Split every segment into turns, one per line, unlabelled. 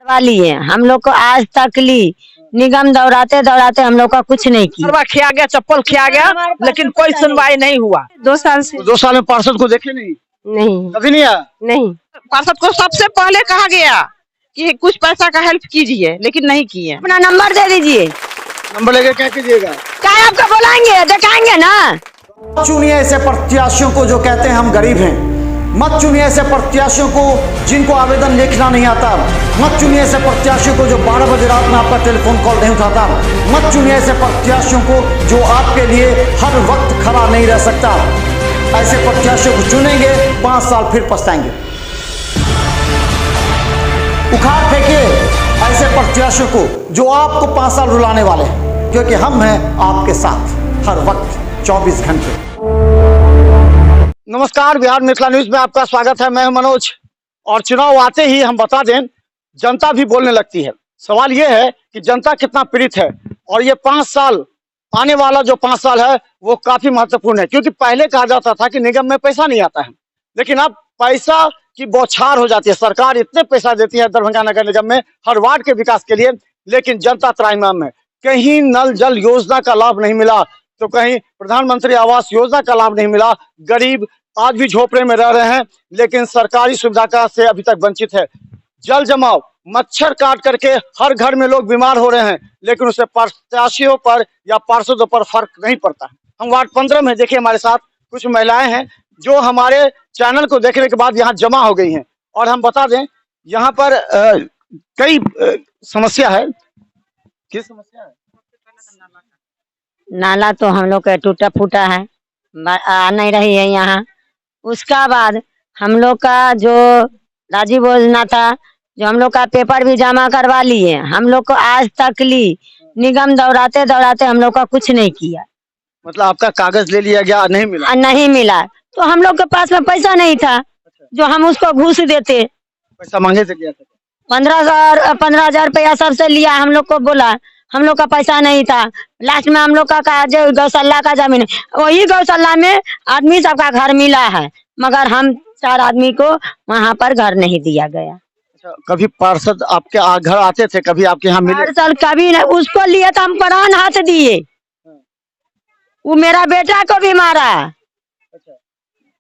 वाली है। हम लोग को आज तक ली निगम दौड़ाते दौड़ाते हम लोग का कुछ नहीं किया।
खिया गया, चप्पल खिया गया, लेकिन कोई सुनवाई नहीं हुआ।
2 साल से।
2 साल में पार्षद को देखे नहीं?
नहीं
कभी नहीं आया?
नहीं।
पार्षद को सबसे पहले कहा गया कि कुछ पैसा का हेल्प कीजिए, लेकिन नहीं किए।
अपना नंबर दे दीजिए।
नंबर लेके क्या कीजिएगा?
क्या आपको बुलाएंगे, दिखाएंगे ना।
चुनिए ऐसे प्रत्याशियों को जो कहते हैं हम गरीब हैं। मत चुनिए ऐसे प्रत्याशियों को जिनको आवेदन लिखना नहीं आता। मत चुनिए ऐसे प्रत्याशियों को जो 12 बजे रात में आपका टेलीफोन कॉल नहीं उठाता। मत चुनिए ऐसे प्रत्याशियों को जो आपके लिए हर वक्त खड़ा नहीं रह सकता। ऐसे प्रत्याशियों को चुनेंगे, 5 साल फिर पछताएंगे। उखाड़ फेंकिए ऐसे प्रत्याशियों को जो आपको 5 साल रुलाने वाले हैं, क्योंकि हम हैं आपके साथ हर वक्त 24 घंटे।
नमस्कार, बिहार मिथिला न्यूज में आपका स्वागत है। मैं हूं मनोज। और चुनाव आते ही हम बता दें, जनता भी बोलने लगती है। सवाल यह है कि जनता कितना पीड़ित है और ये 5 साल, आने वाला जो 5 साल है वो काफी महत्वपूर्ण है। क्योंकि पहले कहा जाता था कि निगम में पैसा नहीं आता है, लेकिन अब पैसा की बौछार हो जाती है। सरकार इतने पैसा देती है दरभंगा नगर निगम में हर वार्ड के विकास के लिए, लेकिन जनता त्राहिमाम है। कहीं नल जल योजना का लाभ नहीं मिला, तो कहीं प्रधानमंत्री आवास योजना का लाभ नहीं मिला। गरीब आज भी झोपड़े में रह रहे हैं, लेकिन सरकारी सुविधा का से अभी तक वंचित है। जल जमाव, मच्छर काट करके हर घर में लोग बीमार हो रहे हैं, लेकिन उसे प्रत्याशियों पर या पार्षदों पर फर्क नहीं पड़ता है। हम वार्ड 15 में देखिए, हमारे साथ कुछ महिलाएं हैं जो हमारे चैनल को देखने के बाद यहाँ जमा हो गई हैं। और हम बता दें, यहाँ पर कई समस्या है। किस समस्या है?
नाला तो हम लोग का टूटा फूटा है, आ नहीं रही है यहाँ। उसका बाद हम लोग का जो राजीव योजना था, जो हम लोग का पेपर भी जमा करवा लिए। हम लोग को आज तक ली निगम दौड़ाते दौड़ाते हम लोग का कुछ नहीं किया।
मतलब आपका कागज ले लिया गया, नहीं मिला?
नहीं मिला, तो हम लोग के पास में पैसा नहीं था जो हम उसको घूस देते।
पैसा मांगे थे क्या?
15,000 रुपया सबसे लिया। हम लोग को बोला हम लोग का पैसा नहीं था। लास्ट में हम लोग का जो गौशाला का जमीन है, वही गौशाला में आदमी सबका घर मिला है, मगर हम 4 आदमी को वहाँ पर घर नहीं दिया गया।
अच्छा, कभी पार्षद आपके घर आते थे? कभी आपके यहाँ मिले?
पार्षद कभी नहीं। उसको लिए तो हम प्राण हाथ दिए। वो मेरा बेटा को भी मारा।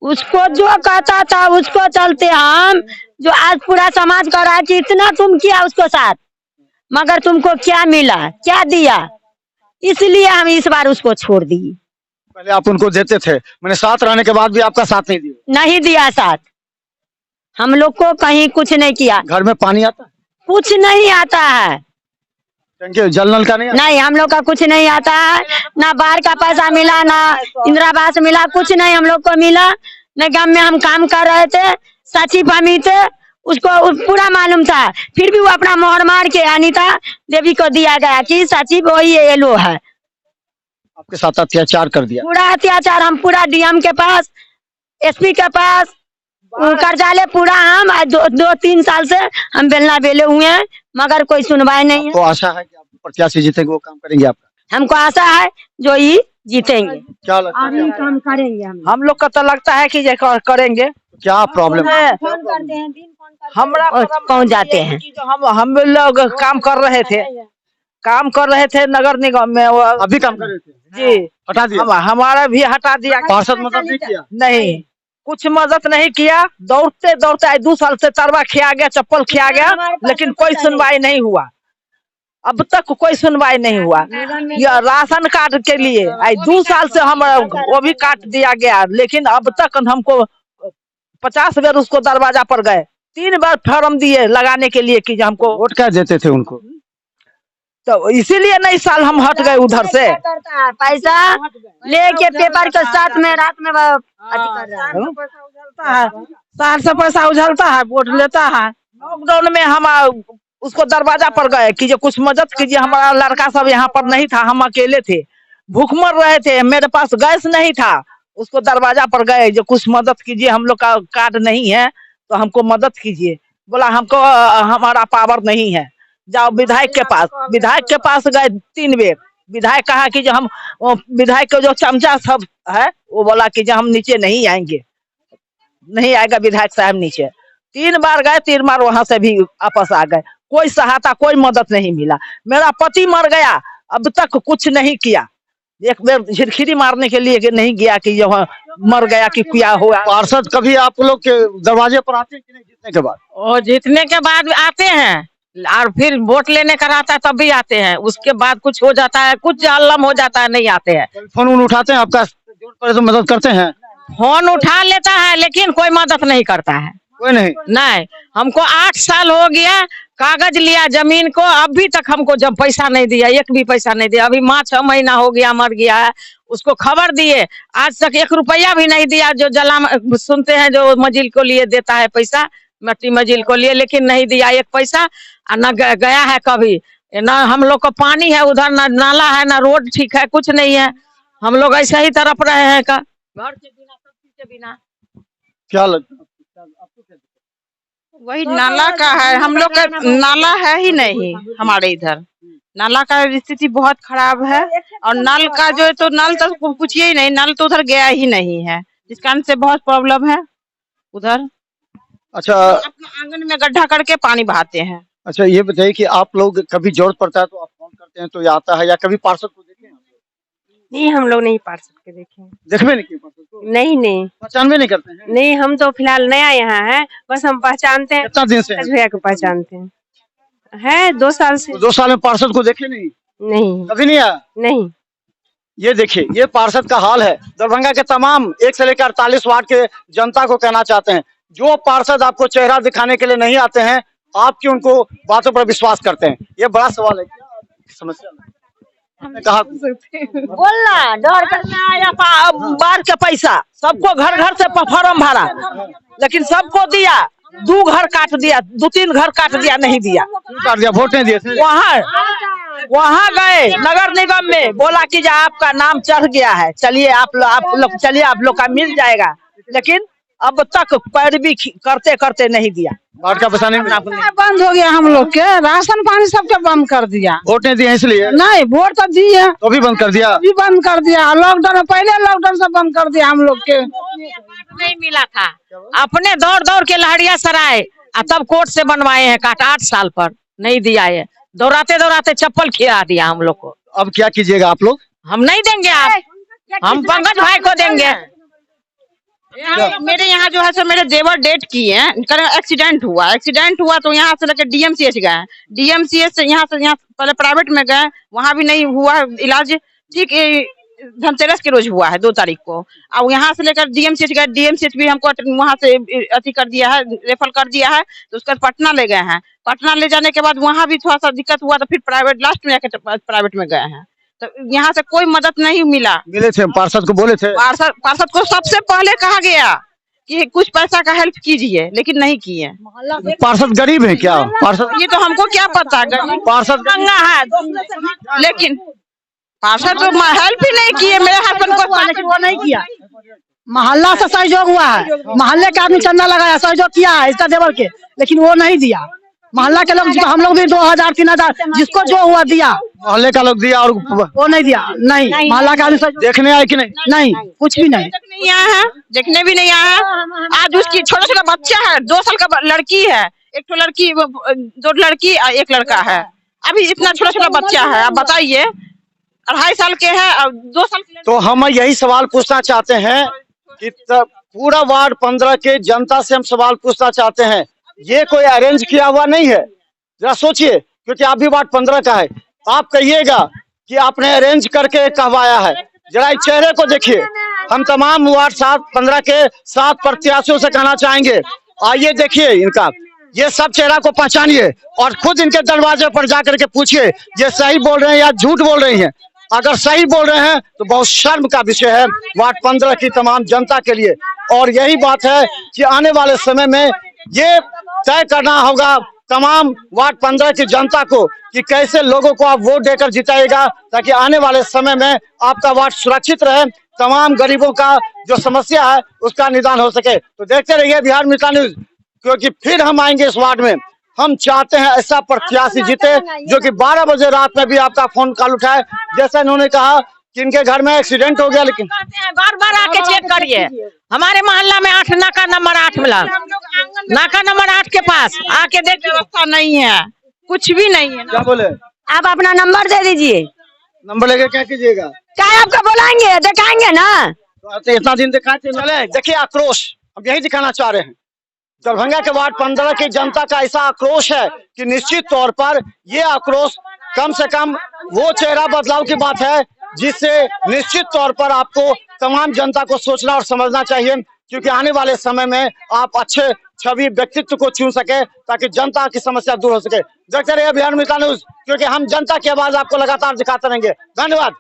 उसको जो कहता था उसको चलते हम, जो आज पूरा समाज कर रहा है कि इतना तुम किया उसको साथ, मगर तुमको क्या मिला, क्या दिया, इसलिए हम इस बार उसको छोड़ दिए।
पहले आप उनको देते थे, मैंने साथ रहने के बाद भी आपका साथ नहीं दिया?
नहीं दिया साथ। हम लोग को कहीं कुछ नहीं किया।
घर में पानी आता है?
कुछ नहीं आता है।
जल नल का नहीं आता?
नहीं, हम लोग का कुछ नहीं आता है। ना बाहर का पैसा मिला, ना इंदिरा आवास मिला, कुछ नहीं हम लोग को मिला। निगम में हम काम कर रहे थे, सचिव हमी थे, उसको पूरा मालूम था। फिर भी वो अपना मोहर मार के अनीता देवी को दिया गया कि सचिव वही एलो है।
आपके साथ अत्याचार कर दिया?
पूरा अत्याचार। हम पूरा डीएम के पास, एसपी के पास, कर्जालय पूरा हम 2-3 साल से हम बेलना बेले हुए हैं, मगर कोई सुनवाई नहीं है।
तो आशा है कि आप प्रत्याशी जीतेंगे, वो काम करेंगे आपका?
हमको आशा है जो ये जीतेंगे।
क्या लगता है?
काम करेंगे
हम लोग का तो लगता है कि ये करेंगे।
क्या प्रॉब्लम है?
हमरा
पहुँच जाते हैं।
हम लोग काम कर रहे थे नगर निगम में।
अभी काम कर रहे थे
जी,
हटा दिया?
हमारा भी हटा दिया।
पार्षद मदद नहीं किया?
नहीं, कुछ मदद नहीं किया। दौड़ते दौड़ते 2 साल से तरवा खिया गया, चप्पल खिया गया, लेकिन कोई सुनवाई नहीं हुआ। अब तक कोई सुनवाई नहीं हुआ। यह राशन कार्ड के लिए 2 साल से हम वो भी काट दिया गया, लेकिन अब तक हमको 50 बार उसको दरवाजा पर गए, 3 बार फॉर्म दिए लगाने के लिए कि हमको
वोट क्या देते थे उनको?
तो इसीलिए नहीं साल हम हट गए उधर से।
पैसा लेके पेपर के साथ में रात में
शहर से पैसा उछलता है, वोट लेता है। लॉकडाउन में हम उसको दरवाजा पर गए कि जो कुछ मदद कीजिए। हमारा लड़का सब यहाँ पर नहीं था, हम अकेले थे, भूखमर रहे थे, मेरे पास गैस नहीं था। उसको दरवाजा पर गए, जो कुछ मदद कीजिए, हम लोग का कार्ड नहीं है तो हमको मदद कीजिए। बोला हमको हमारा पावर नहीं है, जाओ विधायक के पास। विधायक के पास गए 3 बार। विधायक कहा कि जो हम विधायक के जो चमचा सब है वो बोला कि जो हम नीचे नहीं आएंगे, नहीं आएगा विधायक साहब नीचे। 3 बार गए, 3 बार वहां से भी वापस आ गए। कोई सहायता कोई मदद नहीं मिला। मेरा पति मर गया, अब तक कुछ नहीं किया। एक बार झिरखिरी मारने के लिए नहीं गया कि यह मर गया कि क्या हुआ।
पार्षद कभी आप लोग के दरवाजे पर आते हैं कि नहीं जीतने के बाद?
और जीतने के बाद आते हैं और फिर वोट लेने का रहता है तब भी आते हैं। उसके बाद कुछ हो जाता है, कुछ अल्लम हो जाता है, नहीं आते हैं।
फोन उन उठाते हैं आपका, जरूरत पड़े तो मदद करते हैं?
फोन उठा लेता है लेकिन कोई मदद नहीं करता है।
कोई नहीं।
हमको 8 साल हो गया, कागज लिया जमीन को, अभी तक हमको जब पैसा नहीं दिया, एक भी पैसा नहीं दिया। अभी माँ 6 महीना हो गया मर गया है, उसको खबर दिए, आज तक 1 रुपया भी नहीं दिया। जो जला सुनते हैं जो मजिल को लिए देता है पैसा, मट्टी मजिल को लिए, लेकिन नहीं दिया 1 पैसा। न गया है कभी, न हम लोग को पानी है उधर, न नाला है, न रोड ठीक है, कुछ नहीं है। हम लोग ऐसे ही तरफ रहे हैं का घर के बिना, सब चीज के बिना।
क्या लगता है
वही नाला का है, हम लोग का नाला है ही नहीं हमारे इधर। नाला का स्थिति बहुत खराब है और नल का जो है तो नल तो पूछिए ही नहीं, नल तो उधर गया ही नहीं है, जिस कारण से बहुत प्रॉब्लम है उधर।
अच्छा,
अपना आंगन में गड्ढा करके पानी बहाते हैं।
अच्छा ये बताइए कि आप लोग कभी जरूरत पड़ता है तो आप फोन करते हैं तो ये आता है, या कभी पार्षद को देखे हैं?
नहीं, हम लोग नहीं पार्षद के देखे।
देखबे नहीं किए पार्षद को?
नहीं
पहचानबे नहीं करते हैं?
नहीं, हम तो फिलहाल नया यहाँ है, बस हम पहचानते हैं।
कितना दिन से
पंकज भैया को पहचानते हैं, है 2 साल से।
2 साल में पार्षद को देखे नहीं?
नहीं
कभी नहीं आया?
नहीं।
ये देखिए, ये पार्षद का हाल है। दरभंगा के तमाम 1 से लेकर 48 वार्ड के जनता को कहना चाहते हैं, जो पार्षद आपको चेहरा दिखाने के लिए नहीं आते हैं, आप क्यों उनको बातों पर विश्वास करते हैं? ये बड़ा सवाल है। क्या समस्या है? हमने कहा
बोलना डर करना आया बाढ़ के पैसा, सबको घर घर से फॉर्म भरा, लेकिन सबको दिया। 2 घर काट दिया, 2-3 घर काट दिया, नहीं दिया।
काट दिया, वोट नहीं दिए थे?
वहाँ गए नगर निगम में, बोला कि आपका नाम चढ़ गया है, चलिए आप लोग चलिए, आप लोग का मिल जाएगा, लेकिन अब तक पैरवी करते करते नहीं दिया।
बाढ़ का पैसा नहीं मिला?
बंद हो गया, हम लोग के राशन पानी सबके बंद कर दिया।
वोट नहीं दिए इसलिए?
नहीं, वोट तो दिए,
तो भी बंद कर दिया?
अभी बंद कर दिया। लॉकडाउन पहले लॉकडाउन से बंद कर दिया हम लोग के।
नहीं मिला था, अपने दौड़ दौड़ के लहरिया सराय तब कोर्ट से बनवाए हैं काट, 8 साल पर नहीं दिया है। दौड़ाते दौड़ाते चप्पल खिला दिया हम लोग को।
अब क्या कीजिएगा आप लोग?
हम नहीं देंगे, आप हम पंकज भाई को देंगे।
मेरे यहाँ जो है सो मेरे देवर डेट किए हैं, एक्सीडेंट हुआ तो यहाँ से लेकर DMCH गए। DMCH से यहाँ पहले प्राइवेट में गए, वहाँ भी नहीं हुआ इलाज ठीक। धनतेरस के रोज हुआ है 2 तारीख को। अब यहाँ से लेकर DMCH गए, DMCH भी हमको वहाँ से अति कर दिया है, रेफर कर दिया है, तो उसका पटना ले गए हैं। पटना ले जाने के बाद वहाँ भी थोड़ा सा दिक्कत हुआ तो फिर प्राइवेट लास्ट में प्राइवेट में गए हैं, तो यहाँ से कोई मदद नहीं मिला।
मिले थे पार्षद को, बोले थे?
पार्षद को सबसे पहले कहा गया कि कुछ पैसा का हेल्प कीजिए, लेकिन नहीं किए।
पार्षद गरीब है क्या? पार्षद
ये तो हमको क्या पता,
पार्षद
गंगा है, लेकिन पार्षद तो हेल्प ही नहीं किए। मेरे हस्बैंड को,
लेकिन वो नहीं किया। मोहल्ला से सहयोग हुआ है, मोहल्ले के आदमी चंदा लगाया, सहयोग किया है इसका देवर के, लेकिन वो नहीं दिया। मोहल्ला के लोग, हम लोग भी 2000-3000 जिसको जो हुआ दिया,
मोहल्ले का लोग दिया और
वो नहीं दिया। नहीं, मोहल्ला का आदमी
देखने आए कि नहीं?
नहीं, कुछ भी नहीं।
नहीं आया है, देखने भी नहीं आया है। आज उसकी छोटा बच्चा है, 2 साल का लड़की है, 1 लड़की, 2 लड़की और 1 लड़का है। अभी इतना छोटा बच्चा है, आप बताइए, 2.5 साल के है और 2 साल के।
तो हम यही सवाल पूछना चाहते हैं कि पूरा वार्ड 15 के जनता से हम सवाल पूछना चाहते हैं, ये कोई अरेंज किया हुआ नहीं है? जरा सोचिए, क्योंकि आप भी वार्ड 15 का है। आप कहिएगा कि आपने अरेंज करके कहवाया है। जरा इस चेहरे को देखिए। हम तमाम वार्ड 15 के 7 प्रत्याशियों से कहना चाहेंगे, आइए देखिए इनका, ये सब चेहरा को पहचानिए और खुद इनके दरवाजे पर जाकर के पूछिए ये सही बोल रहे हैं या झूठ बोल रही हैं। अगर सही बोल रहे हैं तो बहुत शर्म का विषय है वार्ड 15 की तमाम जनता के लिए। और यही बात है कि आने वाले समय में ये तय करना होगा तमाम वार्ड 15 की जनता को कि कैसे लोगों को आप वोट देकर जिताएगा, ताकि आने वाले समय में आपका वार्ड सुरक्षित रहे, तमाम गरीबों का जो समस्या है उसका निदान हो सके। तो देखते रहिए बिहार मित्र न्यूज, क्योंकि फिर हम आएंगे इस वार्ड में। हम चाहते हैं ऐसा प्रत्याशी जीते जो कि 12 बजे रात में भी आपका फोन कॉल उठाए। जैसा इन्होंने कहा कि इनके घर में एक्सीडेंट हो गया, लेकिन
बार आके चेक करिए। हमारे मोहल्ला में 8 नाका नंबर 8 मिला, नाका नंबर 8 के पास आके देखिए,
व्यवस्था नहीं है। कुछ भी नहीं है
क्या
ना।
बोले?
आप अपना नंबर दे दीजिए।
नंबर लेके क्या कीजिएगा?
क्या आपको बुलाएंगे, दिखाएंगे ना।
तो इतना दिन दिखाते चले। देखिए आक्रोश हम यही दिखाना चाह रहे हैं। दरभंगा के वार्ड 15 की जनता का ऐसा आक्रोश है कि निश्चित तौर पर ये आक्रोश कम से कम वो चेहरा बदलाव की बात है जिससे निश्चित तौर पर आपको तमाम जनता को सोचना और समझना चाहिए, क्योंकि आने वाले समय में आप अच्छे छवि व्यक्तित्व को चुन सके ताकि जनता की समस्या दूर हो सके। देखते रहिए बिहार मित्र न्यूज, क्योंकि हम जनता की आवाज आपको लगातार दिखाते रहेंगे। धन्यवाद।